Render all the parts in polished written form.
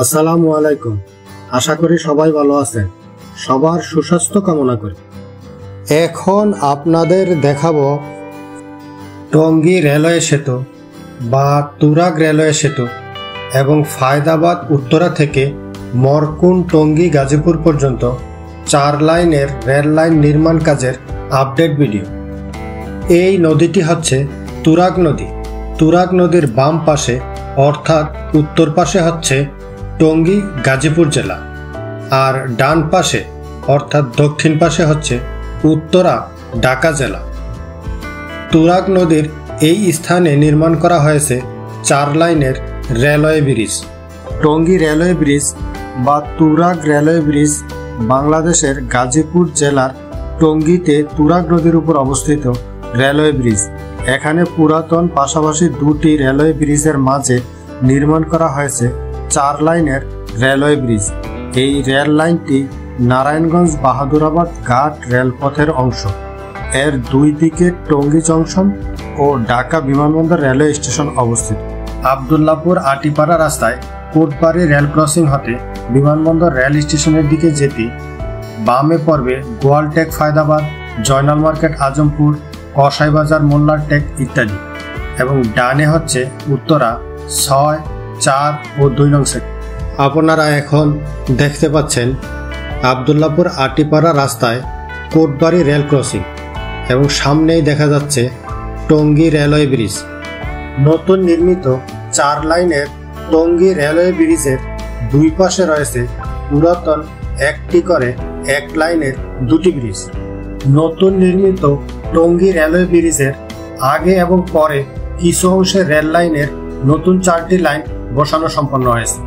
আসসালামু আলাইকুম। আশা করি সবাই ভালো আছেন। সবার সুস্বাস্থ্য কামনা করি। এখন আপনাদের দেখাবো টঙ্গী রেলওয়ে সেতু বা তুরাগ রেলওয়ে সেতু এবং ফায়দাবাদ উত্তরা থেকে মরকুন টঙ্গী গাজীপুর পর্যন্ত 4 লাইনের রেল লাইন নির্মাণ কাজের আপডেট ভিডিও। এই নদীটি হচ্ছে তুরাগ নদী। তুরাগ নদীর বাম পাশে অর্থাৎ উত্তর পাশে হচ্ছে টঙ্গী গাজীপুর জেলা, আর ডান পাশে অর্থাৎ দক্ষিণ পাশে হচ্ছে উত্তরা ঢাকা জেলা। তুরাগ নদীর এই স্থানে নির্মাণ করা হয়েছে 4 লাইনের railway bridge. Tongi railway bridge বা তুরাগ রেলওয়ে ব্রিজ বাংলাদেশের গাজীপুর জেলার টঙ্গীতে তুরাগ নদীর উপর অবস্থিত রেলওয়ে ব্রিজ। এখানে পুরাতন পাশাপাশি 2টি রেলওয়ে ব্রিজের মাঝে নির্মাণ করা হয়েছে 4 লাইনের রেলওয়ে ব্রিজ। এই রেল লাইনটি নারায়ণগঞ্জ বাহাদুরাবাদ ঘাট রেলপথের অংশ। এর 2 দিকে টঙ্গী জংশন ও ঢাকা বিমানবন্দর রেলওয়ে স্টেশন অবস্থিত। আবদুল্লাপুর আটিপাড়া রাস্তায় কোটবাড়ি রেল ক্রসিং হতে বিমানবন্দর রেল স্টেশনের দিকে যেতে বামে পড়বে গোয়ালটেক ফায়দাবাদ, জয়নাল মার্কেট আজমপুর, কসাই বাজার মোল্লার টেক ইত্যাদি, এবং ডানে হচ্ছে উত্তরা 6, 4 ও 2 নং সেক্টর। আপনারা এখন দেখতে পাচ্ছেন আবদুল্লাপুর আটিপাড়া রাস্তায় কোটবাড়ি রেল ক্রসিং এবং সামনেই দেখা যাচ্ছে টঙ্গী রেলওয়ে ব্রিজ। নতুন নির্মিত 4 লাইনের টঙ্গী রেলওয়ে ব্রিজের 2 পাশে রয়েছে পুরাতন 1টি করে 1 লাইনের 2টি ব্রিজ। নতুন নির্মিত টঙ্গী রেলওয়ে ব্রিজের আগে এবং পরে কিছু অংশে রেল লাইনের নতুন 4টি লাইন বসানো সম্পন্ন হয়েছে।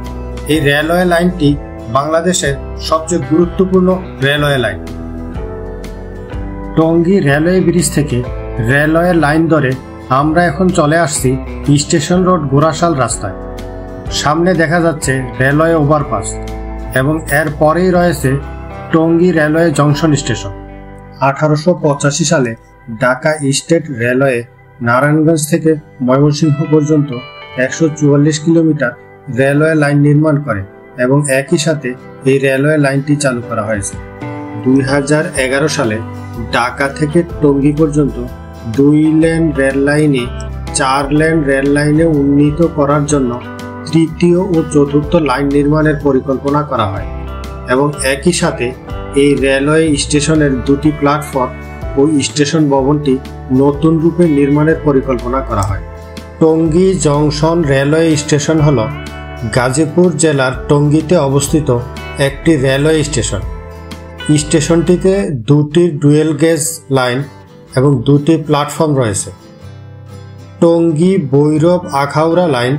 এই রেলওয়ে লাইনটি বাংলাদেশের সবচেয়ে গুরুত্বপূর্ণ railway line. Tongi railway bridge থেকে রেলওয়ে লাইন ধরে আমরা এখন চলে আসছি স্টেশন রোড গোরাশাল রাস্তায়। সামনে দেখা যাচ্ছে রেলওয়ে ওভারপাস এবং এর পরেই রয়েছে টঙ্গী রেলওয়ে জংশন স্টেশন। 1885 সালে ঢাকা স্টেট রেলওয়ে নারায়ণগঞ্জ থেকে ময়মনসিংহ পর্যন্ত 144 কিলোমিটার রেলওয়ে লাইন নির্মাণ করে এবং একই সাথে এই রেলওয়ে লাইনটি চালু করা হয়েছে। 2011 সালে ঢাকা থেকে টঙ্গী পর্যন্ত 2 লেন রেল লাইনে 4 লেন রেল লাইনে উন্নীত করার জন্য 3য় ও 4র্থ লাইন নির্মাণের পরিকল্পনা করা হয় এবং একই সাথে এই রেলওয়ে স্টেশনের 2টি প্ল্যাটফর্ম ও স্টেশন ভবনটি নতুন রূপে নির্মাণের পরিকল্পনা করা হয়। টঙ্গী জংশন রেলওয়ে স্টেশন হল গাজীপুর জেলার টঙ্গীতে অবস্থিত একটি রেলওয়ে স্টেশন। স্টেশনটিতে 2টি ডুয়েল গেজ লাইন এবং 2টি প্ল্যাটফর্ম রয়েছে। টঙ্গী ভৈরব আখাউড়া লাইন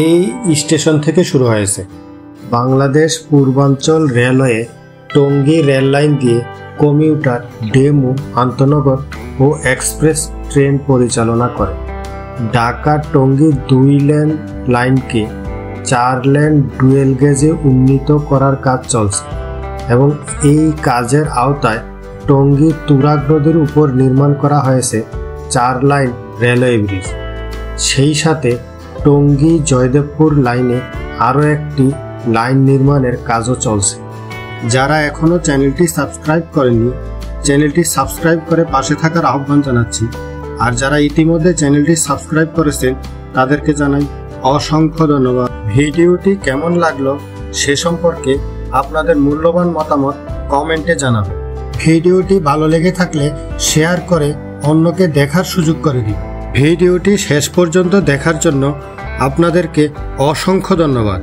এই স্টেশন থেকে শুরু হয়েছে। বাংলাদেশ পূর্বাঞ্চল রেলওয়ে টঙ্গী রেল লাইন দিয়ে কমিউটার, ডেমু, আন্তনগর ও এক্সপ্রেস ট্রেন পরিচালনা করে। ঢাকা টঙ্গী 2 লেন লাইনকে 4 লেন ডুয়েল গেজে উন্নীত করার কাজ চলছে এবং এই কাজের আওতায় টঙ্গী তুরাগ নদীর উপর নির্মাণ করা হয়েছে 4 লাইন রেলওয়ে ব্রিজ। সেই সাথে টঙ্গী জয়দেবপুর লাইনে আরও একটি লাইন নির্মাণের কাজও চলছে। যারা এখনও চ্যানেলটি সাবস্ক্রাইব করেননি, চ্যানেলটি সাবস্ক্রাইব করে পাশে থাকার আহ্বান জানাচ্ছি। আর যারা ইতিমধ্যে চ্যানেলটি সাবস্ক্রাইব করেছেন তাদেরকে জানাই অসংখ্য ধন্যবাদ। ভিডিওটি কেমন লাগলো সে সম্পর্কে আপনাদের মূল্যবান মতামত কমেন্টে জানাবেন। ভিডিওটি ভালো লেগে থাকলে শেয়ার করে অন্যকে দেখার সুযোগ করে দিন। ভিডিওটি শেষ পর্যন্ত দেখার জন্য আপনাদেরকে অসংখ্য ধন্যবাদ।